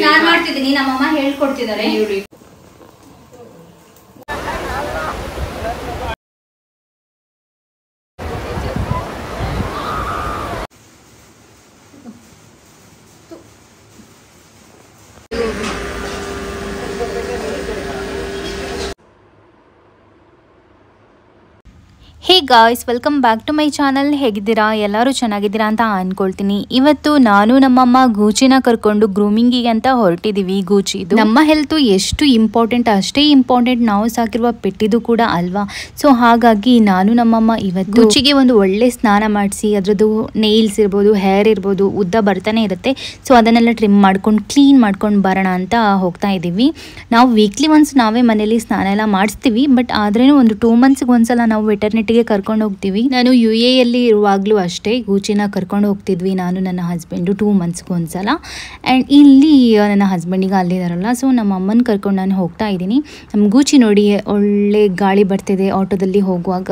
ನಾನು ಮಾಡ್ತಿದ್ದೀನಿ, ನಮ್ಮಮ್ಮ ಹೇಳ್ಕೊಡ್ತಿದ್ದಾರೆ. Hey guys, welcome back to my channel. ಹೇಗಿದ್ದೀರಾ? ಎಲ್ಲರೂ ಚೆನ್ನಾಗಿದ್ದೀರಾ ಅಂತ ಅಂದ್ಕೊಳ್ತೀನಿ. ಇವತ್ತು ನಾನು ನಮ್ಮಮ್ಮ ಗೂಚಿನ ಕರ್ಕೊಂಡು ಗ್ರೂಮಿಂಗಿಗೆ ಅಂತ ಹೊರಟಿದ್ದೀವಿ. ಗೂಚಿದು ನಮ್ಮ ಹೆಲ್ತು ಎಷ್ಟು ಇಂಪಾರ್ಟೆಂಟ್ ಅಷ್ಟೇ ಇಂಪಾರ್ಟೆಂಟ್ ನಾವು ಸಾಕಿರುವ ಪೆಟ್ಟಿದು ಕೂಡ ಅಲ್ವಾ. ಸೊ ಹಾಗಾಗಿ ನಾನು ನಮ್ಮಮ್ಮ ಇವತ್ತು ಗೂಚಿಗೆ ಒಂದು ಒಳ್ಳೆ ಸ್ನಾನ ಮಾಡಿಸಿ ಅದರದ್ದು ನೇಲ್ಸ್ ಇರ್ಬೋದು, ಹೇರ್ ಇರ್ಬೋದು, ಉದ್ದ ಬರ್ತಾನೆ ಇರುತ್ತೆ. ಸೊ ಅದನ್ನೆಲ್ಲ ಟ್ರಿಮ್ ಮಾಡ್ಕೊಂಡು ಕ್ಲೀನ್ ಮಾಡ್ಕೊಂಡು ಬರೋಣ ಅಂತ ಹೋಗ್ತಾ ಇದ್ದೀವಿ. ನಾವು ವೀಕ್ಲಿ ಒನ್ಸ್ ನಾವೇ ಮನೇಲಿ ಸ್ನಾನ ಎಲ್ಲ ಮಾಡಿಸ್ತೀವಿ. ಬಟ್ ಆದ್ರೇನು ಒಂದು 2 ಮಂತ್ಸ್ಗೆ ಒಂದ್ಸಲ ನಾವು ವೆಟರ್ನಿಟಿ ಕರ್ಕೊಂಡು ಹೋಗ್ತೀವಿ. ನಾನು UAE ಅಲ್ಲಿ ಇರುವಾಗ್ಲೂ ಅಷ್ಟೇ ಗೂಚಿನ ಕರ್ಕೊಂಡು ಹೋಗ್ತಿದ್ವಿ, ನಾನು ನನ್ನ ಹಸ್ಬೆಂಡು 2 ಮಂತ್ಸ್ಗೆ ಒಂದ್ಸಲ. ಆ್ಯಂಡ್ ಇಲ್ಲಿ ನನ್ನ ಹಸ್ಬೆಂಡಿಗೆ ಅಲ್ಲಿದಾರಲ್ಲ, ಸೊ ನಮ್ಮ ಅಮ್ಮನ ಕರ್ಕೊಂಡು ನಾನು ಹೋಗ್ತಾ ಇದ್ದೀನಿ. ನಮ್ಮ ಗೂಚಿ ನೋಡಿ ಒಳ್ಳೆ ಗಾಳಿ ಬರ್ತಿದೆ. ಆಟೋದಲ್ಲಿ ಹೋಗುವಾಗ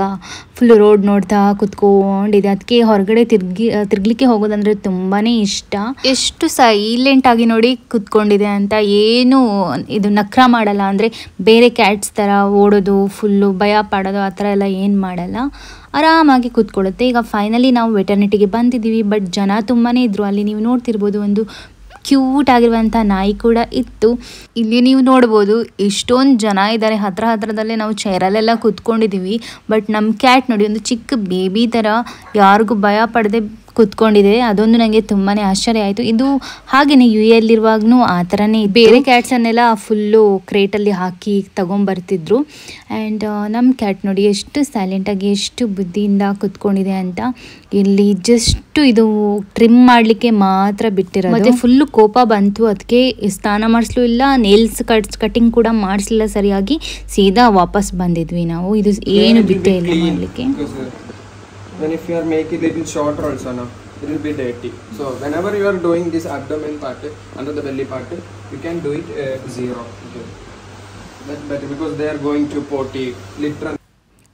ಫುಲ್ ರೋಡ್ ನೋಡ್ತಾ ಕುತ್ಕೊಂಡಿದೆ. ಅದಕ್ಕೆ ಹೊರಗಡೆ ತಿರ್ಗ್ಲಿಕ್ಕೆ ಹೋಗೋದಂದ್ರೆ ತುಂಬಾ ಇಷ್ಟ. ಎಷ್ಟು ಸೈಲೆಂಟ್ ಆಗಿ ನೋಡಿ ಕುತ್ಕೊಂಡಿದೆ ಅಂತ. ಏನು ಇದು ನಖರ ಮಾಡಲ್ಲ, ಅಂದರೆ ಬೇರೆ ಕ್ಯಾಟ್ಸ್ ಥರ ಓಡೋದು, ಫುಲ್ಲು ಭಯ ಪಡೋದು ಆ ಥರ ಎಲ್ಲ ಏನು ಮಾಡಲ್ಲ, ಆರಾಮಾಗಿ ಕೂತ್ಕೊಳ್ಳುತ್ತೆ. ಈಗ ಫೈನಲಿ ನಾವು ವೆಟರ್ನಿಟಿಗೆ ಬಂದಿದ್ದೀವಿ. ಬಟ್ ಜನ ತುಂಬಾ ಇದ್ದರು. ಅಲ್ಲಿ ನೀವು ನೋಡ್ತಿರ್ಬೋದು ಒಂದು ಕ್ಯೂಟ್ ಆಗಿರುವಂಥ ನಾಯಿ ಕೂಡ ಇತ್ತು. ಇಲ್ಲಿ ನೀವು ನೋಡ್ಬೋದು ಎಷ್ಟೊಂದು ಜನ ಇದ್ದಾರೆ. ಹತ್ರದಲ್ಲೇ ನಾವು ಚೇರಲ್ಲೆಲ್ಲ ಕೂತ್ಕೊಂಡಿದ್ದೀವಿ. ಬಟ್ ನಮ್ಮ ಕ್ಯಾಟ್ ನೋಡಿ ಒಂದು ಚಿಕ್ಕ ಬೇಬಿ ಥರ ಯಾರಿಗೂ ಭಯ ಪಡದೆ ಕೂತ್ಕೊಂಡಿದೆ. ಅದೊಂದು ನನಗೆ ತುಂಬಾ ಆಶ್ಚರ್ಯ ಆಯಿತು. ಇದು ಹಾಗೆಯೇ UAE ಯಲ್ಲಿರುವಾಗೂ ಆ ಥರನೇ ಬೇರೆ ಕ್ಯಾಟ್ಸನ್ನೆಲ್ಲ ಫುಲ್ಲು ಕ್ರೇಟಲ್ಲಿ ಹಾಕಿ ತಗೊಂಬರ್ತಿದ್ರು. ಆ್ಯಂಡ್ ನಮ್ಮ ಕ್ಯಾಟ್ ನೋಡಿ ಎಷ್ಟು ಸೈಲೆಂಟಾಗಿ ಎಷ್ಟು ಬುದ್ಧಿಯಿಂದ ಕೂತ್ಕೊಂಡಿದೆ ಅಂತ. ಇಲ್ಲಿ ಜಸ್ಟ್ ಇದು ಟ್ರಿಮ್ ಮಾಡಲಿಕ್ಕೆ ಮಾತ್ರ ಬಿಟ್ಟಿರೋದು. ಮತ್ತು ಫುಲ್ಲು ಕೋಪ ಬಂತು. ಅದಕ್ಕೆ ಸ್ನಾನ ಮಾಡಿಸ್ಲೂ ಇಲ್ಲ, ನೇಲ್ಸ್ ಕಟಿಂಗ್ ಕೂಡ ಮಾಡಿಸ್ಲಿಲ್ಲ ಸರಿಯಾಗಿ. ಸೀದಾ ವಾಪಸ್ ಬಂದಿದ್ವಿ ನಾವು. ಇದು ಏನು ಬಿಟ್ಟೇ ಇಲ್ಲ ಮಾಡಲಿಕ್ಕೆ. Then if you are making it little shorter also now, it will be dirty. So whenever you are doing this abdomen part, under the belly part, you can do it 0. Okay. But because they are going to potty, literally.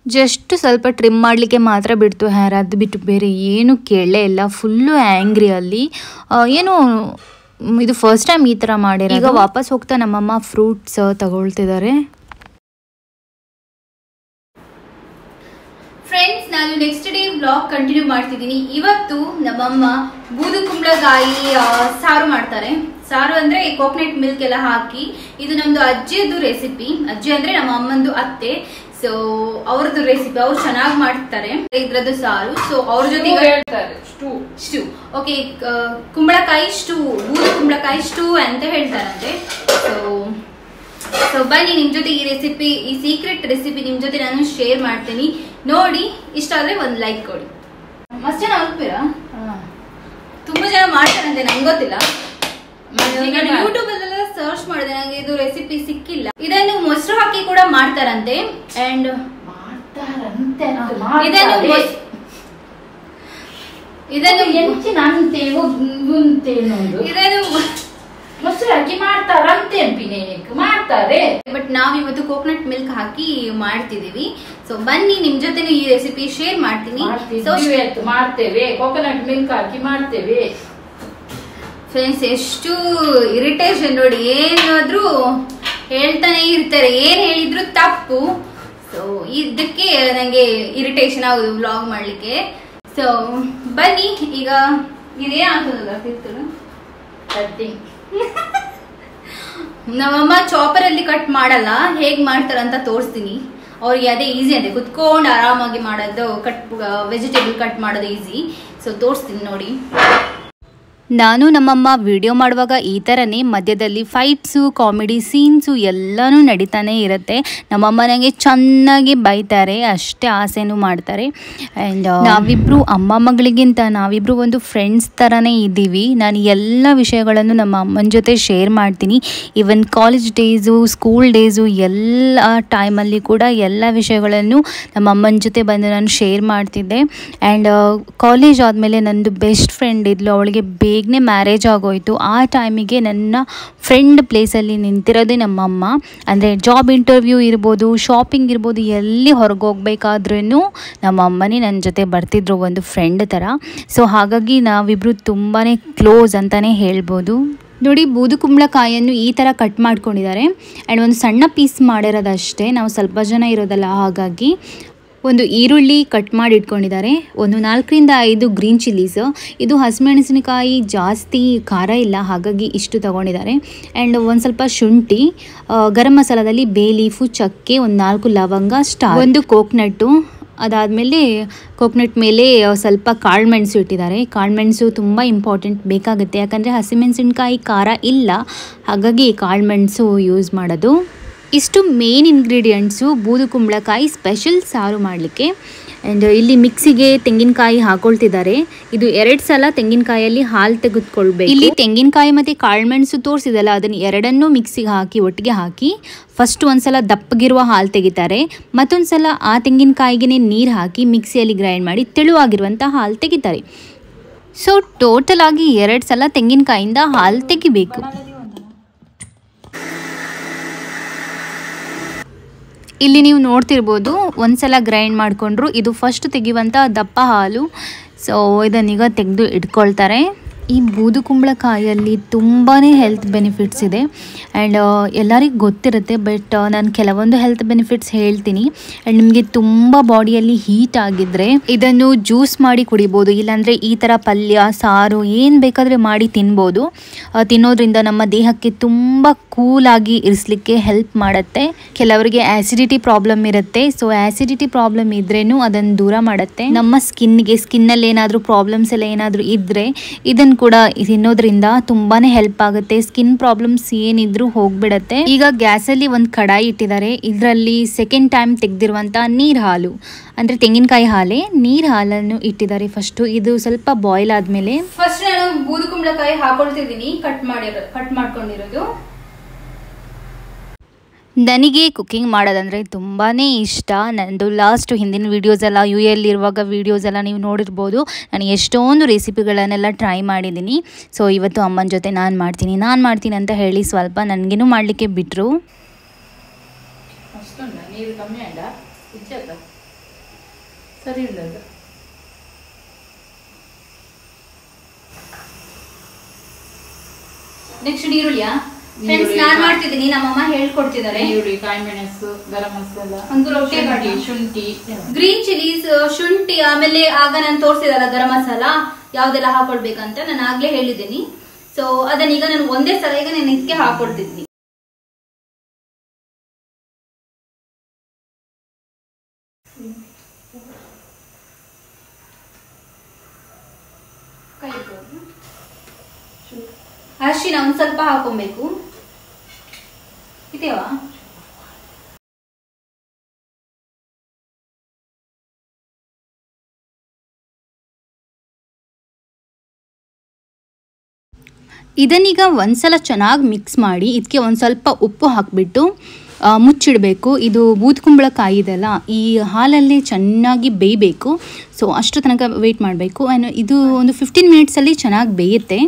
Just ಸ್ವಲ್ಪ trim ಮಾಡಲಿಕ್ಕೆ ಮಾತ್ರ ಬಿಡ್ತು hair. ಅದು ಬಿಟ್ಟು ಬೇರೆ ಏನು ಕೇಳಲೇ ಇಲ್ಲ. Full angry ಅಲ್ಲಿ. ಏನು ಇದು ಫಸ್ಟ್ ಟೈಮ್ ಈ ಥರ ಮಾಡಿರೋ. ಈಗ ವಾಪಸ್ ಹೋಗ್ತಾ ನಮ್ಮಮ್ಮ ಫ್ರೂಟ್ಸ್ ತಗೊಳ್ತಿದ್ದಾರೆ. ಫ್ರೆಂಡ್ಸ್, ನಾನು ನೆಕ್ಸ್ಟ್ ಡೇ ವ್ಲಾಗ್ ಕಂಟಿನ್ಯೂ ಮಾಡ್ತಿದ್ದೀನಿ. ಇವತ್ತು ನಮ್ಮಮ್ಮ ಬೂದು ಕುಂಬಳಕಾಯಿ ಸಾರು ಮಾಡ್ತಾರೆ. ಸಾರು ಅಂದ್ರೆ ಕೋಕೋನಟ್ ಮಿಲ್ಕ್ ಎಲ್ಲ ಹಾಕಿ. ಇದು ನಮ್ದು ಅಜ್ಜಿಯದು ರೆಸಿಪಿ. ಅಜ್ಜಿ ಅಂದ್ರೆ ನಮ್ಮ ಅಮ್ಮಂದು ಅತ್ತೆ. ಸೊ ಅವ್ರದ್ದು ರೆಸಿಪಿ, ಅವ್ರು ಚೆನ್ನಾಗಿ ಮಾಡ್ತಾರೆ ಇದ್ರದ್ದು ಸಾರು. ಸೊ ಅವ್ರ ಜೊತೆ ಸ್ಟೂ, ಓಕೆ, ಕುಂಬಳಕಾಯಿ ಸ್ಟೂ, ಬೂದು ಕುಂಬಳಕಾಯಿ ಸ್ಟೂ ಅಂತ ಹೇಳ್ತಾರಂತೆ. ಸೊ ಬನ್ನಿ, ನಿಮ್ ಜೊತೆ ಈ ರೆಸಿಪಿ, ಈ ಸೀಕ್ರೆಟ್ ರೆಸಿಪಿ ನಿಮ್ ಜೊತೆ ನಾನು ಶೇರ್ ಮಾಡ್ತೀನಿ. ನೋಡಿ, ಇಷ್ಟ ಆದ್ರೆ ಒಂದು ಲೈಕ್ ಕೊಡಿ. ಮಸ್ತ್ ಜನ ಹೋಗ್ತೀರಾ? ತುಂಬಾ ಜನ ಮಾಡ್ತಾರಂತೆ, ನಂಗೆ ಗೊತ್ತಿಲ್ಲ. ಯೂಟ್ಯೂಬ್ ಅಲ್ಲೆಲ್ಲ ಸರ್ಚ್ ಮಾಡಿದೆ, ನಂಗೆ ಇದು ರೆಸಿಪಿ ಸಿಕ್ಕಿಲ್ಲ. ಇದನ್ನು ಮೊಸರು ಹಾಕಿ ಕೂಡ ಮಾಡ್ತಾರಂತೆ. ಅಂಡ್ ಮೊಸರು ಹಾಕಿ ಮಾಡ್ತಾರಂತೆ ಮಾಡ್ತಾರೆ. ಬಟ್ ನಾವಿವತ್ತು ಕೋಕೋನಟ್ ಮಿಲ್ಕ್ ಹಾಕಿ ಮಾಡ್ತಿದೀವಿ. ಸೊ ಬನ್ನಿ, ನಿಮ್ ಜೊತೆ ಈ ರೆಸಿಪಿ ಶೇರ್ ಮಾಡ್ತೀನಿ. ಮಾಡ್ತೇವೆ, ಕೋಕೋನಟ್ ಮಿಲ್ಕ್ ಹಾಕಿ ಮಾಡ್ತೇವೆ. ಫ್ರೆಂಡ್ಸ್, ಎಷ್ಟು ಇರಿಟೇಷನ್ ನೋಡಿ, ಏನಾದ್ರೂ ಹೇಳ್ತಾನೆ ಇರ್ತಾರೆ, ಏನ್ ಹೇಳಿದ್ರು ತಪ್ಪು. ಸೊ ಇದಕ್ಕೆ ನಂಗೆ ಇರಿಟೇಷನ್ ಆಗುದು ವ್ಲಾಗ್ ಮಾಡ್ಲಿಕ್ಕೆ. ಸೊ ಬನ್ನಿ, ಈಗ ಇದೇ ಆಗ್ತದಲ್ಲ ಕಿತ್ತಲು ಕಟ್ಟಿಂಗ್. ನಮ್ಮಮ್ಮ ಚಾಪರ್ ಅಲ್ಲಿ ಕಟ್ ಮಾಡಲ್ಲ, ಹೇಗ್ ಮಾಡ್ತಾರಂತ ತೋರಿಸ್ತೀನಿ. ಅವ್ರಿಗೆ ಅದೇ ಈಸಿ ಅಂತೆ, ಕುತ್ಕೊಂಡು ಆರಾಮಾಗಿ ಮಾಡೋದು. ವೆಜಿಟೇಬಲ್ ಕಟ್ ಮಾಡೋದು ಈಸಿ. ಸೊ ತೋರಿಸ್ತೀನಿ ನೋಡಿ. ನಾನು ನಮ್ಮಮ್ಮ ವಿಡಿಯೋ ಮಾಡುವಾಗ ಈ ಥರನೇ ಮಧ್ಯದಲ್ಲಿ ಫೈಟ್ಸು, ಕಾಮಿಡಿ ಸೀನ್ಸು ಎಲ್ಲನೂ ನಡೀತಾನೆ ಇರುತ್ತೆ. ನಮ್ಮಮ್ಮ ನನಗೆ ಚೆನ್ನಾಗಿ ಬೈತಾರೆ, ಅಷ್ಟೇ ಆಸೆನೂ ಮಾಡ್ತಾರೆ. ಆ್ಯಂಡ್ ನಾವಿಬ್ಬರು ಅಮ್ಮ ಮಗಳಿಗಿಂತ ನಾವಿಬ್ಬರು ಒಂದು ಫ್ರೆಂಡ್ಸ್ ಥರನೇ ಇದ್ದೀವಿ. ನಾನು ಎಲ್ಲ ವಿಷಯಗಳನ್ನು ನಮ್ಮ ಅಮ್ಮನ ಜೊತೆ ಶೇರ್ ಮಾಡ್ತೀನಿ. Even college days, school days, ಎಲ್ಲ ಟೈಮಲ್ಲಿ ಕೂಡ ಎಲ್ಲ ವಿಷಯಗಳನ್ನು ನಮ್ಮ ಅಮ್ಮನ ಜೊತೆ ಬಂದು ನಾನು ಶೇರ್ ಮಾಡ್ತಿದ್ದೆ. ಆ್ಯಂಡ್ ಕಾಲೇಜ್ ಆದಮೇಲೆ ನನ್ನದು ಬೆಸ್ಟ್ ಫ್ರೆಂಡ್ ಇದ್ಲು, ಅವಳಿಗೆ ಬೇಗನೆ ಮ್ಯಾರೇಜ್ ಆಗೋಯಿತು. ಆ ಟೈಮಿಗೆ ನನ್ನ ಫ್ರೆಂಡ್ ಪ್ಲೇಸಲ್ಲಿ ನಿಂತಿರೋದೇ ನಮ್ಮಮ್ಮ. ಅಂದರೆ ಜಾಬ್ ಇಂಟರ್ವ್ಯೂ ಇರ್ಬೋದು, ಶಾಪಿಂಗ್ ಇರ್ಬೋದು, ಎಲ್ಲಿ ಹೊರಗೆ ಹೋಗ್ಬೇಕಾದ್ರೂ ನಮ್ಮಮ್ಮನೇ ನನ್ನ ಜೊತೆ ಬರ್ತಿದ್ರು, ಒಂದು ಫ್ರೆಂಡ್ ಥರ. ಸೊ ಹಾಗಾಗಿ ನಾವಿಬ್ಬರು ತುಂಬಾ ಕ್ಲೋಸ್ ಅಂತಲೇ ಹೇಳ್ಬೋದು. ನೋಡಿ, ಬೂದುಕುಂಬಳಕಾಯನ್ನು ಈ ಥರ ಕಟ್ ಮಾಡ್ಕೊಂಡಿದ್ದಾರೆ. ಆ್ಯಂಡ್ ಒಂದು ಸಣ್ಣ ಪೀಸ್ ಮಾಡಿರೋದಷ್ಟೇ, ನಾವು ಸ್ವಲ್ಪ ಜನ ಇರೋದಲ್ಲ, ಹಾಗಾಗಿ ಒಂದು ಈರುಳ್ಳಿ ಕಟ್ ಮಾಡಿ ಇಟ್ಕೊಂಡಿದ್ದಾರೆ. ಒಂದು 4ರಿಂದ 5 ಗ್ರೀನ್ ಚಿಲ್ಲೀಸ್. ಇದು ಹಸಿಮೆಣಸಿನಕಾಯಿ ಜಾಸ್ತಿ ಖಾರ ಇಲ್ಲ, ಹಾಗಾಗಿ ಇಷ್ಟು ತೊಗೊಂಡಿದ್ದಾರೆ. ಆ್ಯಂಡ್ ಒಂದು ಸ್ವಲ್ಪ ಶುಂಠಿ, ಗರಂ ಮಸಾಲದಲ್ಲಿ ಬೇ ಲೀಫು, ಚಕ್ಕೆ, ಒಂದು 4 ಲವಂಗ, ಸ್ಟಾರ್, ಒಂದು ಕೋಕ್ನಟ್ಟು. ಅದಾದಮೇಲೆ ಕೋಕ್ನಟ್ ಮೇಲೆ ಸ್ವಲ್ಪ ಕಾಳುಮೆಣಸು ಇಟ್ಟಿದ್ದಾರೆ. ಕಾಳುಮೆಣಸು ತುಂಬ ಇಂಪಾರ್ಟೆಂಟ್, ಬೇಕಾಗುತ್ತೆ, ಯಾಕಂದರೆ ಹಸಿಮೆಣಸಿನ್ಕಾಯಿ ಖಾರ ಇಲ್ಲ, ಹಾಗಾಗಿ ಕಾಳುಮೆಣಸು ಯೂಸ್ ಮಾಡೋದು. ಇಷ್ಟು ಮೇನ್ ಇಂಗ್ರೀಡಿಯೆಂಟ್ಸು ಬೂದುಕುಂಬಳಕಾಯಿ ಸ್ಪೆಷಲ್ ಸಾರು ಮಾಡಲಿಕ್ಕೆ. ಆ್ಯಂಡ್ ಇಲ್ಲಿ ಮಿಕ್ಸಿಗೆ ತೆಂಗಿನಕಾಯಿ ಹಾಕೊಳ್ತಿದ್ದಾರೆ. ಇದು 2 ಸಲ ತೆಂಗಿನಕಾಯಲ್ಲಿ ಹಾಲು ತೆಗೆದುಕೊಳ್ಬೇಕು. ಇಲ್ಲಿ ತೆಂಗಿನಕಾಯಿ ಮತ್ತು ಕಾಳುಮೆಣಸು ತೋರಿಸಿದಲ್ಲ, ಅದನ್ನು ಎರಡನ್ನೂ ಮಿಕ್ಸಿಗೆ ಹಾಕಿ ಒಟ್ಟಿಗೆ ಹಾಕಿ ಫಸ್ಟ್ ಒಂದು ಸಲ ದಪ್ಪಗಿರುವ ಹಾಲು ತೆಗಿತಾರೆ, ಮತ್ತೊಂದು ಸಲ ಆ ತೆಂಗಿನಕಾಯಿಗೆ ನೀರು ಹಾಕಿ ಮಿಕ್ಸಿಯಲ್ಲಿ ಗ್ರೈಂಡ್ ಮಾಡಿ ತೆಳುವಾಗಿರುವಂಥ ಹಾಲು ತೆಗಿತಾರೆ. ಸೊ ಟೋಟಲ್ ಆಗಿ 2 ಸಲ ತೆಂಗಿನಕಾಯಿಂದ ಹಾಲು ತೆಗಿಬೇಕು. ಇಲ್ಲಿ ನೀವು ನೋಡ್ತಿರ್ಬೋದು, ಒಂದ್ಸಲ ಗ್ರೈಂಡ್ ಮಾಡಿಕೊಂಡ್ರು. ಇದು ಫಸ್ಟ್ ತೆಗೆಯುವಂಥ ದಪ್ಪ ಹಾಲು. ಸೊ ಇದನ್ನೀಗ ತೆಗೆದು ಇಟ್ಕೊಳ್ತಾರೆ. ಈ ಬೂದುಕುಂಬಳಕಾಯಲ್ಲಿ ತುಂಬಾ ಹೆಲ್ತ್ ಬೆನಿಫಿಟ್ಸ್ ಇದೆ. ಆ್ಯಂಡ್ ಎಲ್ಲರಿಗೂ ಗೊತ್ತಿರುತ್ತೆ, ಬಟ್ ನಾನು ಕೆಲವೊಂದು ಹೆಲ್ತ್ ಬೆನಿಫಿಟ್ಸ್ ಹೇಳ್ತೀನಿ. ಆ್ಯಂಡ್ ನಿಮಗೆ ತುಂಬ ಬಾಡಿಯಲ್ಲಿ ಹೀಟ್ ಆಗಿದ್ದರೆ ಇದನ್ನು ಜ್ಯೂಸ್ ಮಾಡಿ ಕುಡಿಬೋದು, ಇಲ್ಲಾಂದರೆ ಈ ಥರ ಪಲ್ಯ, ಸಾರು ಏನು ಬೇಕಾದರೆ ಮಾಡಿ ತಿನ್ಬೋದು. ತಿನ್ನೋದ್ರಿಂದ ನಮ್ಮ ದೇಹಕ್ಕೆ ತುಂಬ ಕೂಲಾಗಿ ಇರಿಸಲಿಕ್ಕೆ ಹೆಲ್ಪ್ ಮಾಡುತ್ತೆ. ಕೆಲವರಿಗೆ ಆ್ಯಸಿಡಿಟಿ ಪ್ರಾಬ್ಲಮ್ ಇರುತ್ತೆ, ಸೊ ಆ್ಯಸಿಡಿಟಿ ಪ್ರಾಬ್ಲಮ್ ಇದ್ರೇನು ಅದನ್ನು ದೂರ ಮಾಡುತ್ತೆ. ನಮ್ಮ ಸ್ಕಿನ್ನಲ್ಲಿ ಏನಾದರೂ ಪ್ರಾಬ್ಲಮ್ಸ್ ಎಲ್ಲ ಏನಾದರೂ ಇದ್ದರೆ ಇದನ್ನು ಕೂಡ ತಿನ್ನೋದ್ರಿಂದ ತುಂಬಾ ಹೆಲ್ಪ್ ಆಗುತ್ತೆ. ಸ್ಕಿನ್ ಪ್ರಾಬ್ಲಮ್ಸ್ ಏನಿದ್ರು ಹೋಗ್ಬಿಡತ್ತೆ. ಈಗ ಗ್ಯಾಸಲ್ಲಿ ಒಂದು ಕಡಾಯಿ ಇಟ್ಟಿದ್ದಾರೆ. ಇದರಲ್ಲಿ ಸೆಕೆಂಡ್ ಟೈಮ್ ತೆಗೆದಿರುವಂಥ ನೀರು ಹಾಲು, ಅಂದರೆ ತೆಂಗಿನಕಾಯಿ ಹಾಲೇ, ನೀರು ಹಾಲನ್ನು ಇಟ್ಟಿದ್ದಾರೆ. ಫಸ್ಟು ಇದು ಸ್ವಲ್ಪ ಬಾಯ್ಲ್ ಆದಮೇಲೆ ಫಸ್ಟ್ ನಾನು ಬೂದುಕುಂಬಳಕಾಯಿ ಹಾಕೊಳ್ತಿದ್ದೀನಿ, ಕಟ್ ಮಾಡ್ಕೊಂಡಿರೋದು. ನನಗೆ ಕುಕ್ಕಿಂಗ್ ಮಾಡೋದಂದರೆ ತುಂಬಾ ಇಷ್ಟ. ನನ್ನದು ಲಾಸ್ಟ್ ಹಿಂದಿನ ವೀಡಿಯೋಸೆಲ್ಲ, ಯು ಎಲ್ಲಿರುವಾಗ ವೀಡಿಯೋಸೆಲ್ಲ ನೀವು ನೋಡಿರ್ಬೋದು. ನಾನು ಎಷ್ಟೊಂದು ರೆಸಿಪಿಗಳನ್ನೆಲ್ಲ ಟ್ರೈ ಮಾಡಿದ್ದೀನಿ. ಸೊ ಇವತ್ತು ಅಮ್ಮನ ಜೊತೆ ನಾನು ಮಾಡ್ತೀನಿ ಅಂತ ಹೇಳಿ ಸ್ವಲ್ಪ ನನಗೇನು ಮಾಡಲಿಕ್ಕೆ ಬಿಟ್ಟರು. ನೀರು ಕಮ್ಮಿ ಆಡ ಸರಿ ಇಲ್ಲ. ನೆಕ್ಸ್ಟ್ ಈರುಳ್ಳಿಯಾ ಫ್ರೆಂಡ್ಸ್ ನಾನು ಮಾಡ್ತಿದ್ದೀನಿ, ನಮ್ಮಮ್ಮ ಹೇಳ್ಕೊಡ್ತಿದ್ದಾರೆ. ಈರುಳ್ಳಿ, ಕಾಯಿ ಮೆಣಸು, ಗರಂ ಮಸಾಲ, ಒಂದು ರೊಟ್ಟಿ, ಶುಂಠಿ, ಗ್ರೀನ್ ಚಿಲ್ಲೀಸ್, ಶುಂಠಿ, ಆಮೇಲೆ ಆಗ ನಾನು ತೋರಿಸಿದಲ್ಲ ಗರಂ ಮಸಾಲ ಯಾವ್ದೆಲ್ಲ ಹಾಕೊಳ್ಬೇಕಂತ ನಾನು ಆಗ್ಲೇ ಹೇಳಿದ್ದೀನಿ. ಸೊ ಅದನ್ನೀಗ ನಾನು ಒಂದೇ ಸಲ ಈಗ ನಾನು ಇದಕ್ಕೆ ಹಾಕೊಳ್ತಿದ್ದೀನಿ. ಅರಿಶಿನ ಒಂದ್ ಸ್ವಲ್ಪ ಹಾಕೊಬೇಕು. ಇದೆಯಾ? ಇದನ್ನೀಗ ಒಂದ್ಸಲ ಚೆನ್ನಾಗಿ ಮಿಕ್ಸ್ ಮಾಡಿ ಇದಕ್ಕೆ ಒಂದು ಸ್ವಲ್ಪ ಉಪ್ಪು ಹಾಕಿಬಿಟ್ಟು ಮುಚ್ಚಿಡಬೇಕು. ಇದು ಬೂದುಕುಂಬಳಕಾಯಿ ಇದೆಲ್ಲ ಈ ಹಾಲಲ್ಲಿ ಚೆನ್ನಾಗಿ ಬೇಯಬೇಕು. ಸೊ ಅಷ್ಟು ತನಕ ವೆಯ್ಟ್ ಮಾಡಬೇಕು. ಇದು ಒಂದು 15 ಮಿನಿಟ್ಸಲ್ಲಿ ಚೆನ್ನಾಗಿ ಬೇಯುತ್ತೆ.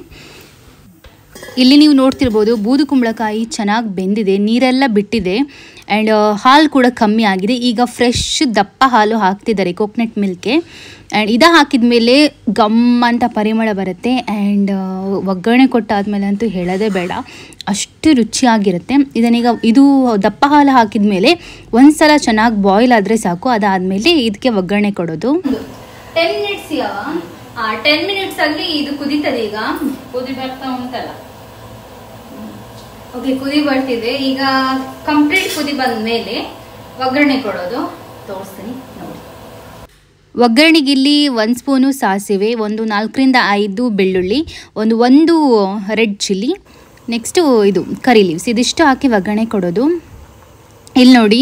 ಇಲ್ಲಿ ನೀವು ನೋಡ್ತಿರ್ಬೋದು, ಬೂದುಕುಂಬಳಕಾಯಿ ಚೆನ್ನಾಗಿ ಬೆಂದಿದೆ, ನೀರೆಲ್ಲ ಬಿಟ್ಟಿದೆ, ಆ್ಯಂಡ್ ಹಾಲು ಕೂಡ ಕಮ್ಮಿ ಆಗಿದೆ. ಈಗ ಫ್ರೆಶ್ ದಪ್ಪ ಹಾಲು ಹಾಕ್ತಿದ್ದಾರೆ, ಕೋಕೋನಟ್ ಮಿಲ್ಕ್ಗೆ. ಆ್ಯಂಡ್ ಇದು ಹಾಕಿದ ಮೇಲೆ ಗಮ್ ಅಂತ ಪರಿಮಳ ಬರುತ್ತೆ. ಆ್ಯಂಡ್ ಒಗ್ಗರಣೆ ಕೊಟ್ಟಾದ್ಮೇಲೆ ಅಂತೂ ಹೇಳೋದೇ ಬೇಡ, ಅಷ್ಟು ರುಚಿಯಾಗಿರುತ್ತೆ. ಇದನ್ನೀಗ ಇದು ದಪ್ಪ ಹಾಲು ಹಾಕಿದ ಮೇಲೆ ಒಂದು ಸಲ ಚೆನ್ನಾಗಿ ಬಾಯ್ಲ್ ಆದರೆ ಸಾಕು. ಅದಾದಮೇಲೆ ಇದಕ್ಕೆ ಒಗ್ಗರಣೆ ಕೊಡೋದು. 10 ಮಿನಿಟ್ಸ್ 10 ಮಿನಿಟ್ಸ್ ಅಲ್ಲಿ ಇದು ಕುದೀತದೆ. ಈಗ ಕುದಿ ಬರ್ತಾ ಉಂಟಲ್ಲ. ಓಕೆ, ಕುದಿ ಬರ್ತಿದೆ. ಈಗ ಕಂಪ್ಲೀಟ್ ಕುದಿ ಬಂದ ಮೇಲೆ ಒಗ್ಗರಣೆ ಕೊಡೋದು ತೋರಿಸ್ತೀನಿ ನೋಡಿ. ಒಗ್ಗರಣೆಗಿಲ್ಲಿ 1 ಸ್ಪೂನು ಸಾಸಿವೆ, ಒಂದು 4ರಿಂದ 5 ಬೆಳ್ಳುಳ್ಳಿ, ಒಂದು ರೆಡ್ ಚಿಲ್ಲಿ, ನೆಕ್ಸ್ಟು ಇದು ಕರಿ ಲೀವ್ಸ್, ಇದಿಷ್ಟು ಹಾಕಿ ಒಗ್ಗರಣೆ ಕೊಡೋದು. ಇಲ್ಲಿ ನೋಡಿ,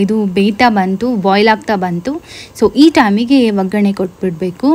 ಇದು ಬೇಯ್ತಾ ಬಂತು, ಬಾಯ್ಲ್ ಆಗ್ತಾ ಬಂತು. ಸೊ ಈ ಟೈಮಿಗೆ ಒಗ್ಗರಣೆ ಕೊಟ್ಬಿಡಬೇಕು.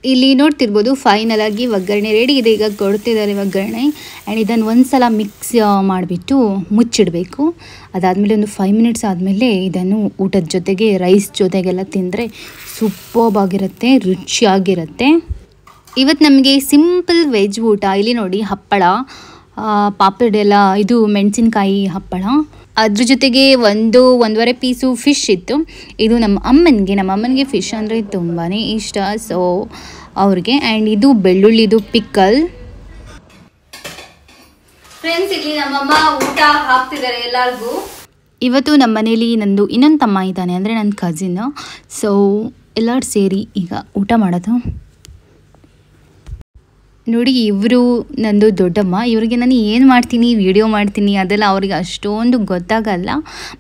ಇಲ್ಲಿ ನೋಡ್ತಿರ್ಬೋದು ಫೈನಲ್ ಆಗಿ ಒಗ್ಗರಣೆ ರೆಡಿ ಇದೆ. ಈಗ ಕೊಡ್ತಿದ್ದಾರೆ ಒಗ್ಗರಣೆ. ಆ್ಯಂಡ್ ಇದನ್ನು ಒಂದ್ಸಲ ಮಿಕ್ಸ್ ಮಾಡಿಬಿಟ್ಟು ಮುಚ್ಚಿಡಬೇಕು. ಅದಾದಮೇಲೆ ಒಂದು 5 ಮಿನಿಟ್ಸ್ ಆದಮೇಲೆ ಇದನ್ನು ಊಟದ ಜೊತೆಗೆ ರೈಸ್ ಜೊತೆಗೆಲ್ಲ ತಿಂದರೆ ಸೂಪರ್ಬ್ ಆಗಿರುತ್ತೆ, ರುಚಿಯಾಗಿರುತ್ತೆ. ಇವತ್ತು ನಮಗೆ ಸಿಂಪಲ್ ವೆಜ್ ಊಟ. ಇಲ್ಲಿ ನೋಡಿ ಹಪ್ಪಳ, ಪಾಪಡ್ ಎಲ್ಲ, ಇದು ಮೆಣಸಿನ್ಕಾಯಿ ಹಪ್ಪಳ, ಅದ್ರ ಜೊತೆಗೆ 1.5 ಪೀಸು ಫಿಶ್ ಇತ್ತು. ಇದು ನಮ್ಮ ಅಮ್ಮನಿಗೆ ಫಿಶ್ ಅಂದರೆ ತುಂಬಾ ಇಷ್ಟ, ಸೊ ಅವ್ರಿಗೆ. ಆ್ಯಂಡ್ ಇದು ಬೆಳ್ಳುಳ್ಳಿದು ಪಿಕ್ಕಲ್. ಫ್ರೆಂಡ್ಸ್, ಇಲ್ಲಿ ನಮ್ಮಮ್ಮ ಊಟ ಹಾಕ್ತಿದ್ದಾರೆ ಎಲ್ಲರಿಗೂ. ಇವತ್ತು ನಮ್ಮ ಮನೇಲಿ ನಂದು ಇನ್ನೊಂದು ತಮ್ಮ ಇದ್ದಾನೆ, ಅಂದರೆ ನನ್ನ ಕಸಿನ್. ಸೊ ಎಲ್ಲರೂ ಸೇರಿ ಈಗ ಊಟ ಮಾಡೋದು. ನೋಡಿ, ಇವರು ನಂದು ದೊಡ್ಡಮ್ಮ. ಇವರಿಗೆ ನಾನು ಏನು ಮಾಡ್ತೀನಿ, ವಿಡಿಯೋ ಮಾಡ್ತೀನಿ ಅದೆಲ್ಲ ಅವ್ರಿಗೆ ಅಷ್ಟೊಂದು ಗೊತ್ತಾಗಲ್ಲ.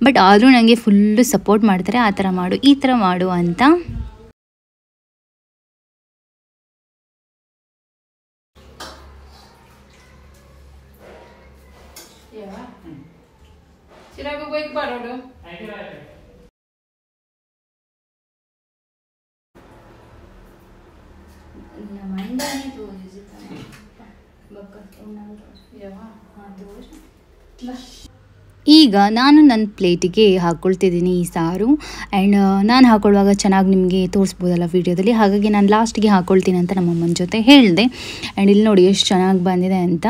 ಬಟ್ ಆದರೂ ನನಗೆ ಫುಲ್ಲು ಸಪೋರ್ಟ್ ಮಾಡ್ತಾರೆ, ಆ ಥರ ಮಾಡು, ಈ ಥರ ಮಾಡು ಅಂತ. ಈಗ ನಾನು ನನ್ನ ಪ್ಲೇಟಿಗೆ ಹಾಕ್ಕೊಳ್ತಿದ್ದೀನಿ ಈ ಸಾರು. ಆ್ಯಂಡ್ ನಾನು ಹಾಕ್ಕೊಳ್ಳುವಾಗ ಚೆನ್ನಾಗಿ ನಿಮಗೆ ತೋರಿಸ್ಬೋದಲ್ಲ ವಿಡಿಯೋದಲ್ಲಿ, ಹಾಗಾಗಿ ನಾನು ಲಾಸ್ಟಿಗೆ ಹಾಕ್ಕೊಳ್ತೀನಿ ಅಂತ ನಮ್ಮಮ್ಮನ ಜೊತೆ ಹೇಳಿದೆ. ಆ್ಯಂಡ್ ಇಲ್ಲಿ ನೋಡಿ ಎಷ್ಟು ಚೆನ್ನಾಗಿ ಬಂದಿದೆ ಅಂತ.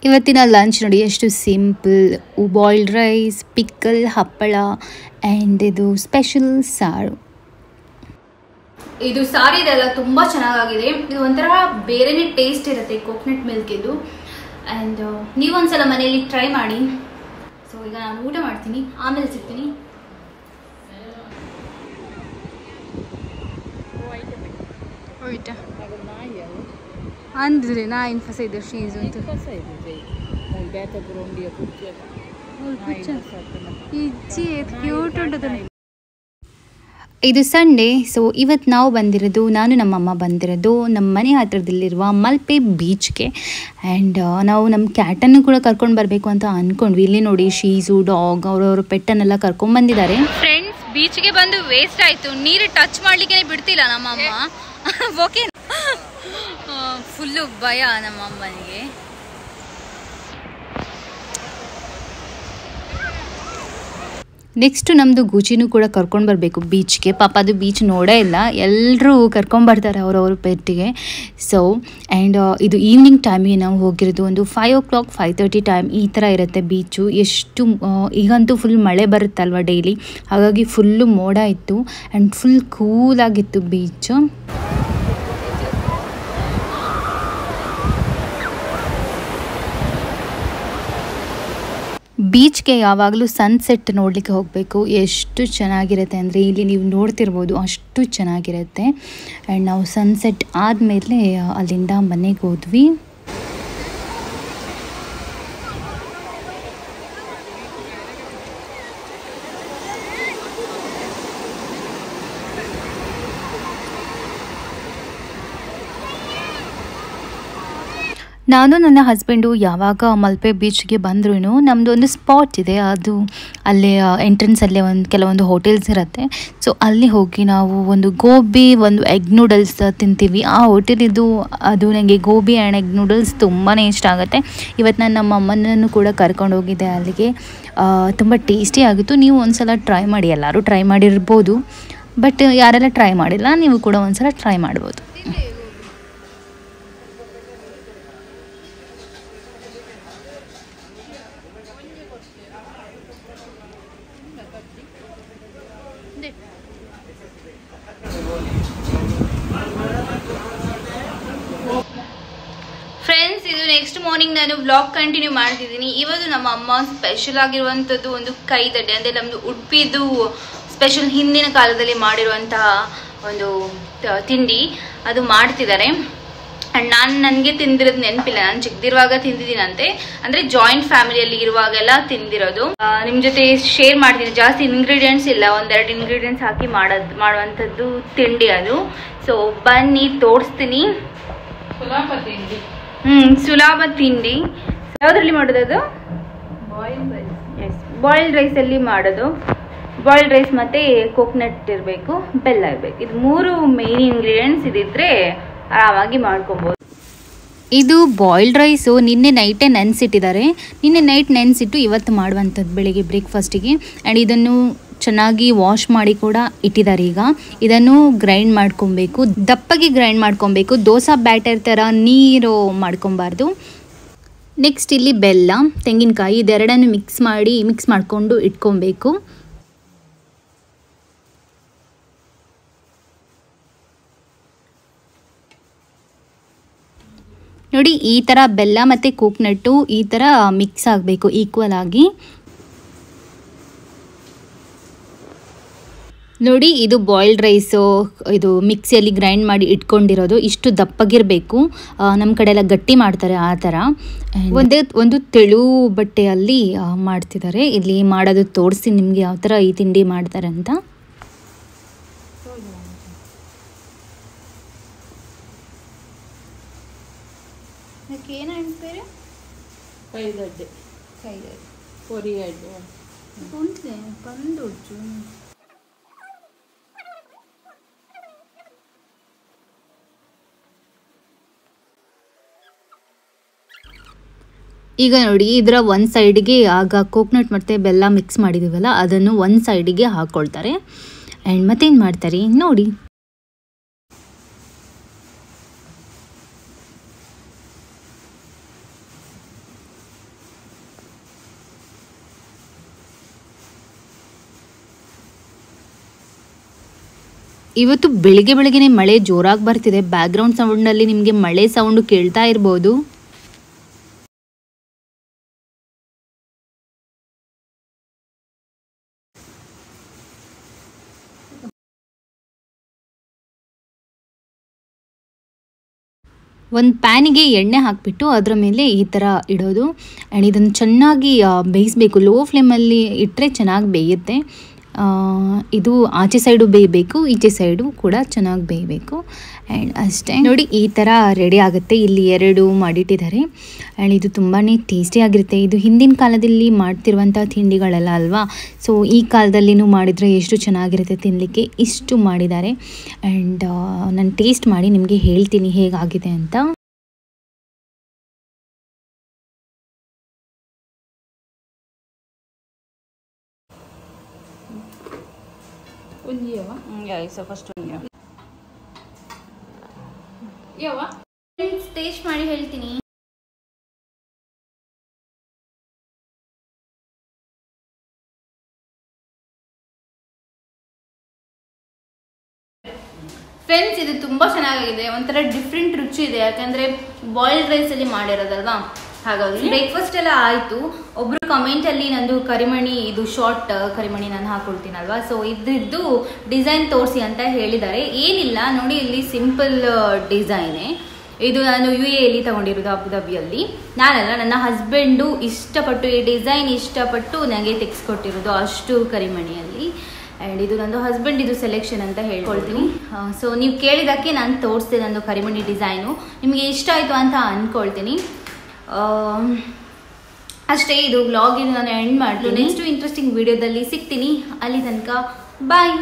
ಇವತ್ತಿನ ಲಂಚ್ ನೋಡಿ ಎಷ್ಟು ಸಿಂಪಲ್. ಬಾಯ್ಲ್ಡ್ ರೈಸ್, ಪಿಕ್ಕಲ್, ಹಪ್ಪಳ ಆ್ಯಂಡ್ ಇದು ಸ್ಪೆಷಲ್ ಸಾರು. ಇದು ಸಾರಿದೆಲ್ಲ ತುಂಬ ಚೆನ್ನಾಗಿದೆ. ಇದು ಒಂಥರ ಬೇರೆನೇ ಟೇಸ್ಟ್ ಇರುತ್ತೆ ಕೋಕೋನಟ್ ಮಿಲ್ಕ್ ಇದು. ಆ್ಯಂಡ್ ನೀವೊಂದ್ಸಲ ಮನೆಯಲ್ಲಿ ಟ್ರೈ ಮಾಡಿ. ಸೊ ಈಗ ನಾನು ಊಟ ಮಾಡ್ತೀನಿ, ಆಮೇಲೆ ಸಿಗ್ತೀನಿ. ಅಂದ್ರೆ ನಾ ಇನ್ಫಸ ಇದೆ ಶೀಸ್ ಅಂತ ಕ್ಯೂಟ್ ಉಂಟು. ಇದು ಸಂಡೇ. ಸೊ ಇವತ್ತು ನಾವು ಬಂದಿರೋದು, ನಾನು ನಮ್ಮಮ್ಮ ಬಂದಿರೋದು ನಮ್ಮ ಮನೆ ಹತ್ರದಲ್ಲಿರುವ ಮಲ್ಪೆ ಬೀಚ್ಗೆ. ಆ್ಯಂಡ್ ನಾವು ನಮ್ಮ ಕ್ಯಾಟನ್ನು ಕೂಡ ಕರ್ಕೊಂಡು ಬರಬೇಕು ಅಂತ ಅಂದ್ಕೊಂಡ್ವಿ. ಇಲ್ಲಿ ನೋಡಿ ಶೀಸು, ಡಾಗ್, ಅವರವ್ರ ಪೆಟ್ಟನ್ನೆಲ್ಲ ಕರ್ಕೊಂಡು ಬಂದಿದ್ದಾರೆ. ಫ್ರೆಂಡ್ಸ್, ಬೀಚ್ಗೆ ಬಂದು ವೇಸ್ಟ್ ಆಯಿತು. ನೀರು ಟಚ್ ಮಾಡಲಿಕ್ಕೆ ಬಿಡ್ತಿಲ್ಲ ನಮ್ಮಮ್ಮ. ಓಕೆ, ಫುಲ್ಲು ಭಯ ನಮ್ಮ ಅಮ್ಮನಿಗೆ. ನೆಕ್ಸ್ಟು ನಮ್ಮದು ಗೂಚಿನೂ ಕೂಡ ಕರ್ಕೊಂಡು ಬರಬೇಕು ಬೀಚ್ಗೆ. ಪಾಪ ಅದು ಬೀಚ್ ನೋಡೇ ಇಲ್ಲ, ಎಲ್ಲರೂ ಕರ್ಕೊಂಬರ್ತಾರೆ ಅವರವ್ರ ಪೆಟ್ಟಿಗೆ. ಸೊ ಆ್ಯಂಡ್ ಇದು ಈವ್ನಿಂಗ್ ಟೈಮಿಗೆ ನಾವು ಹೋಗಿರೋದು. ಒಂದು 5 o'clock 5:30 ಟೈಮ್ ಈ ಥರ ಇರುತ್ತೆ ಬೀಚು. ಎಷ್ಟು ಈಗಂತೂ ಫುಲ್ ಮಳೆ ಬರುತ್ತಲ್ವ ಡೈಲಿ, ಹಾಗಾಗಿ ಫುಲ್ಲು ಮೋಡ ಇತ್ತು ಆ್ಯಂಡ್ ಫುಲ್ ಕೂಲಾಗಿತ್ತು ಬೀಚು. ಬೀಚ್ಗೆ ಯಾವಾಗಲೂ ಸನ್ಸೆಟ್ ನೋಡಲಿಕ್ಕೆ ಹೋಗಬೇಕು. ಎಷ್ಟು ಚೆನ್ನಾಗಿರುತ್ತೆ ಅಂದರೆ ಇಲ್ಲಿ ನೀವು ನೋಡ್ತಿರ್ಬೋದು, ಅಷ್ಟು ಚೆನ್ನಾಗಿರುತ್ತೆ. ಆ್ಯಂಡ್ ನಾವು ಸನ್ಸೆಟ್ ಆದಮೇಲೆ ಅಲ್ಲಿಂದ ಮನೆಗೆ ಹೋದ್ವಿ. ನಾನು ನನ್ನ ಹಸ್ಬೆಂಡು ಯಾವಾಗ ಮಲ್ಪೆ ಬೀಚ್ಗೆ ಬಂದ್ರೂ ನಮ್ಮದು ಒಂದು ಸ್ಪಾಟ್ ಇದೆ, ಅದು ಅಲ್ಲೇ ಎಂಟ್ರೆನ್ಸಲ್ಲೇ ಕೆಲವೊಂದು ಹೋಟೆಲ್ಸ್ ಇರುತ್ತೆ. ಸೊ ಅಲ್ಲಿ ಹೋಗಿ ನಾವು ಒಂದು ಗೋಬಿ, ಒಂದು ಎಗ್ ನೂಡಲ್ಸ್ ತಿಂತೀವಿ. ಆ ಹೋಟೆಲಿದು ಅದು ನನಗೆ ಗೋಬಿ ಆ್ಯಂಡ್ ಎಗ್ ನೂಡಲ್ಸ್ ತುಂಬಾ ಇಷ್ಟ ಆಗುತ್ತೆ. ಇವತ್ತು ನಾನು ನಮ್ಮ ಅಮ್ಮನನ್ನು ಕೂಡ ಕರ್ಕೊಂಡು ಹೋಗಿದ್ದೆ ಅಲ್ಲಿಗೆ. ತುಂಬ ಟೇಸ್ಟಿ ಆಗಿತ್ತು. ನೀವು ಒಂದ್ಸಲ ಟ್ರೈ ಮಾಡಿ, ಎಲ್ಲರೂ ಟ್ರೈ ಮಾಡಿರ್ಬೋದು, ಬಟ್ ಯಾರೆಲ್ಲ ಟ್ರೈ ಮಾಡಿಲ್ಲ ನೀವು ಕೂಡ ಒಂದ್ಸಲ ಟ್ರೈ ಮಾಡ್ಬೋದು. ಫ್ರೆಂಡ್ಸ್, ಇದು ನೆಕ್ಸ್ಟ್ ಮಾರ್ನಿಂಗ್ ನಾನು ವ್ಲಾಗ್ ಕಂಟಿನ್ಯೂ ಮಾಡ್ತಿದ್ದೀನಿ. ಇವತ್ತು ನಮ್ಮ ಅಮ್ಮ ಸ್ಪೆಷಲ್ ಆಗಿರುವಂಥದ್ದು ಒಂದು ಕೈದಡ್ಡೆ, ಅಂದರೆ ನಮ್ಮದು ಉಡುಪಿದು ಸ್ಪೆಷಲ್ ಹಿಂದಿನ ಕಾಲದಲ್ಲಿ ಮಾಡಿರುವಂತಹ ಒಂದು ತಿಂಡಿ ಅದು ಮಾಡ್ತಿದ್ದಾರೆ. ಆ್ಯಂಡ್ ನನಗೆ ತಿಂದಿರೋದು ನೆನಪಿಲ್ಲ, ನಾನು ಚಿಕ್ಕದಿರುವಾಗ ತಿಂದಿದ್ದೀನಂತೆ, ಅಂದರೆ ಜಾಯಿಂಟ್ ಫ್ಯಾಮಿಲಿಯಲ್ಲಿ ಇರುವಾಗೆಲ್ಲ ತಿಂದಿರೋದು. ನಿಮ್ಮ ಜೊತೆ ಶೇರ್ ಮಾಡ್ತೀನಿ. ಜಾಸ್ತಿ ಇಂಗ್ರೀಡಿಯೆಂಟ್ಸ್ ಇಲ್ಲ, ಒಂದೆರಡು ಇಂಗ್ರೀಡಿಯೆಂಟ್ಸ್ ಹಾಕಿ ಮಾಡುವಂಥದ್ದು ತಿಂಡಿ ಅದು. ಸೊ ಬನ್ನಿ ತೋರಿಸ್ತೀನಿ. ಸುಲಭ ತಿಂಡಿ. ಸುಲಭ ತಿಂಡಿ. ಯಾವುದ್ರಲ್ಲಿ ಮಾಡೋದು ಅದು? Boiled rice. ಎಸ್, ಬಾಯ್ಲ್ಡ್ ರೈಸಲ್ಲಿ ಮಾಡೋದು. ಬಾಯ್ಲ್ಡ್ ರೈಸ್ ಮತ್ತು ಕೋಕೋನಟ್ ಇರಬೇಕು, ಬೆಲ್ಲ ಇರಬೇಕು. ಇದು 3 ಮೇನ್ ಇಂಗ್ರೀಡಿಯೆಂಟ್ಸ್ ಇದಿದ್ರೆ ಆರಾಮಾಗಿ ಮಾಡ್ಕೊಬೋದು. ಇದು ಬಾಯ್ಲ್ಡ್ ರೈಸು ನಿನ್ನೆ ನೈಟೇ ನೆನೆಸಿಟ್ಟಿದ್ದಾರೆ. ನಿನ್ನೆ ನೈಟ್ ನೆನೆಸಿಟ್ಟು ಇವತ್ತು ಮಾಡುವಂಥದ್ದು ಬೆಳಿಗ್ಗೆ ಬ್ರೇಕ್ಫಾಸ್ಟಿಗೆ. ಆ್ಯಂಡ್ ಇದನ್ನು ಚೆನ್ನಾಗಿ ವಾಶ್ ಮಾಡಿ ಕೂಡ ಇಟ್ಟಿದ್ದಾರೆ. ಈಗ ಇದನ್ನು ಗ್ರೈಂಡ್ ಮಾಡ್ಕೊಬೇಕು, ದಪ್ಪಗೆ ಗ್ರೈಂಡ್ ಮಾಡ್ಕೊಬೇಕು. ದೋಸೆ ಬ್ಯಾಟರ್ ಥರ ನೀರು ಮಾಡ್ಕೊಬಾರ್ದು. ನೆಕ್ಸ್ಟ್ ಇಲ್ಲಿ ಬೆಲ್ಲ, ತೆಂಗಿನಕಾಯಿ ಇದೆರಡನ್ನು ಮಿಕ್ಸ್ ಮಾಡಿಕೊಂಡು ಇಟ್ಕೊಬೇಕು. ನೋಡಿ, ಈ ಥರ ಬೆಲ್ಲ ಮತ್ತು ಕೋಕೋನಟ್ಟು ಈ ಥರ ಮಿಕ್ಸ್ ಆಗಬೇಕು ಈಕ್ವಲ್ ಆಗಿ. ನೋಡಿ, ಇದು ಬಾಯ್ಲ್ಡ್ ರೈಸು, ಇದು ಮಿಕ್ಸಿಯಲ್ಲಿ ಗ್ರೈಂಡ್ ಮಾಡಿ ಇಟ್ಕೊಂಡಿರೋದು. ಇಷ್ಟು ದಪ್ಪಗಿರಬೇಕು. ನಮ್ಮ ಕಡೆ ಎಲ್ಲ ಗಟ್ಟಿ ಮಾಡ್ತಾರೆ ಆ ಥರ. ಒಂದು ತೆಳು ಬಟ್ಟೆಯಲ್ಲಿ ಮಾಡ್ತಿದ್ದಾರೆ. ಇಲ್ಲಿ ಮಾಡೋದು ತೋರಿಸಿ ನಿಮಗೆ ಯಾವ ಥರ ಈ ತಿಂಡಿ ಮಾಡ್ತಾರೆ ಅಂತ. ಏನಂತಾರೆ? ಕೈಗಡ್ಡೆ, పొరిగడ్ಡೆ పండుచ్చు. ಈಗ ನೋಡಿ, ಇದರ ಒಂದು ಸೈಡಿಗೆ ಆಗ ಕೋಕೋನಟ್ ಮತ್ತು ಬೆಲ್ಲ ಮಿಕ್ಸ್ ಮಾಡಿದ್ದೀವಲ್ಲ ಅದನ್ನು ಒಂದು ಸೈಡಿಗೆ ಹಾಕ್ಕೊಳ್ತಾರೆ. ಆ್ಯಂಡ್ ಮತ್ತೇನು ಮಾಡ್ತಾರೆ ನೋಡಿ. ಇವತ್ತು ಬೆಳಿಗ್ಗೆನೇ ಮಳೆ ಜೋರಾಗಿ ಬರ್ತಿದೆ. ಬ್ಯಾಕ್ಗ್ರೌಂಡ್ ಸೌಂಡಲ್ಲಿ ನಿಮಗೆ ಮಳೆ ಸೌಂಡು ಕೇಳ್ತಾ ಇರ್ಬೋದು. ಒಂದು ಪ್ಯಾನಿಗೆ ಎಣ್ಣೆ ಹಾಕಿಬಿಟ್ಟು ಅದರ ಮೇಲೆ ಈ ಥರ ಇಡೋದು. ಆ್ಯಂಡ್ ಇದನ್ನು ಚೆನ್ನಾಗಿ ಬೇಯಿಸಬೇಕು. ಲೋ ಫ್ಲೇಮಲ್ಲಿ ಇಟ್ಟರೆ ಚೆನ್ನಾಗಿ ಬೇಯುತ್ತೆ. ಇದು ಆಚೆ ಸೈಡು ಬೇಯಬೇಕು, ಈಚೆ ಸೈಡು ಕೂಡ ಚೆನ್ನಾಗಿ ಬೇಯಬೇಕು. ಆ್ಯಂಡ್ ಅಷ್ಟೇ ನೋಡಿ, ಈ ಥರ ರೆಡಿ ಆಗುತ್ತೆ. ಇಲ್ಲಿ 2 ಮಾಡಿಟ್ಟಿದ್ದಾರೆ. ಆ್ಯಂಡ್ ಇದು ತುಂಬಾ ಟೇಸ್ಟಿಯಾಗಿರುತ್ತೆ. ಇದು ಹಿಂದಿನ ಕಾಲದಲ್ಲಿ ಮಾಡ್ತಿರುವಂಥ ತಿಂಡಿಗಳೆಲ್ಲ ಅಲ್ವಾ. ಸೊ ಈ ಕಾಲದಲ್ಲಿನೂ ಮಾಡಿದರೆ ಎಷ್ಟು ಚೆನ್ನಾಗಿರುತ್ತೆ ತಿನ್ನಲಿಕ್ಕೆ. ಇಷ್ಟು ಮಾಡಿದ್ದಾರೆ. ಆ್ಯಂಡ್ ನಾನು ಟೇಸ್ಟ್ ಮಾಡಿ ನಿಮಗೆ ಹೇಳ್ತೀನಿ ಹೇಗಾಗಿದೆ ಅಂತ. ಒಂಜಿಯವ ಫಸ್ಟ್ ಯವ ಟೇಸ್ಟ್ ಮಾಡಿ ಹೇಳ್ತೀನಿ. ಫ್ರೆಂಡ್ಸ್, ಇದು ತುಂಬಾ ಚೆನ್ನಾಗಿದೆ. ಒಂಥರ ಡಿಫ್ರೆಂಟ್ ರುಚಿ ಇದೆ, ಯಾಕಂದ್ರೆ ಬಾಯ್ಲ್ಡ್ ರೈಸ್ ಅಲ್ಲಿ ಮಾಡಿರೋದಲ್ವಾ. ಹಾಗಾಗಿ ಬ್ರೇಕ್ಫಾಸ್ಟ್ ಎಲ್ಲ ಆಯ್ತು. ಒಬ್ರು ಕಮೆಂಟ್ ಅಲ್ಲಿ ನಂದು ಕರಿಮಣಿ, ಇದು ಶಾರ್ಟ್ ಕರಿಮಣಿ ನಾನು ಹಾಕೊಳ್ತೀನಲ್ವಾ, ಸೊ ಇದ್ರದ್ದು ಡಿಸೈನ್ ತೋರಿಸಿ ಅಂತ ಹೇಳಿದ್ದಾರೆ. ಏನಿಲ್ಲ ನೋಡಿ, ಇಲ್ಲಿ ಸಿಂಪಲ್ ಡಿಸೈನೇ. ಇದು ನಾನು UAE ಅಲ್ಲಿ ತಗೊಂಡಿರೋದು, ಅಬುದಾಬಿಯಲ್ಲಿ. ನಾನಲ್ಲ, ನನ್ನ ಹಸ್ಬೆಂಡು ಇಷ್ಟಪಟ್ಟು ಈ ಡಿಸೈನ್ ಇಷ್ಟಪಟ್ಟು ನನಗೆ ತೆಗೆಸ್ಕೊಟ್ಟಿರೋದು ಅಷ್ಟು ಕರಿಮಣಿಯಲ್ಲಿ. ಆ್ಯಂಡ್ ಇದು ನಂದು ಹಸ್ಬೆಂಡ್ ಇದು ಸೆಲೆಕ್ಷನ್ ಅಂತ ಹೇಳ್ಕೊಳ್ತೀನಿ. ಸೊ ನೀವು ಕೇಳಿದ್ದಕ್ಕೆ ನಾನು ತೋರಿಸ್ದೆ ನಂದು ಕರಿಮಣಿ ಡಿಸೈನು. ನಿಮಗೆ ಇಷ್ಟ ಆಯಿತು ಅಂತ ಅಂದ್ಕೊಳ್ತೀನಿ. ಅಷ್ಟೇ, ಇದು ವ್ಲಾಗ್ ನಾನು ಎಂಡ್ ಮಾಡ್ತೀನಿ. ನೆಕ್ಸ್ಟ್ ಇಂಟ್ರೆಸ್ಟಿಂಗ್ ವಿಡಿಯೋದಲ್ಲಿ ಸಿಗ್ತೀನಿ. ಅಲ್ಲಿ ತನಕ ಬಾಯ್.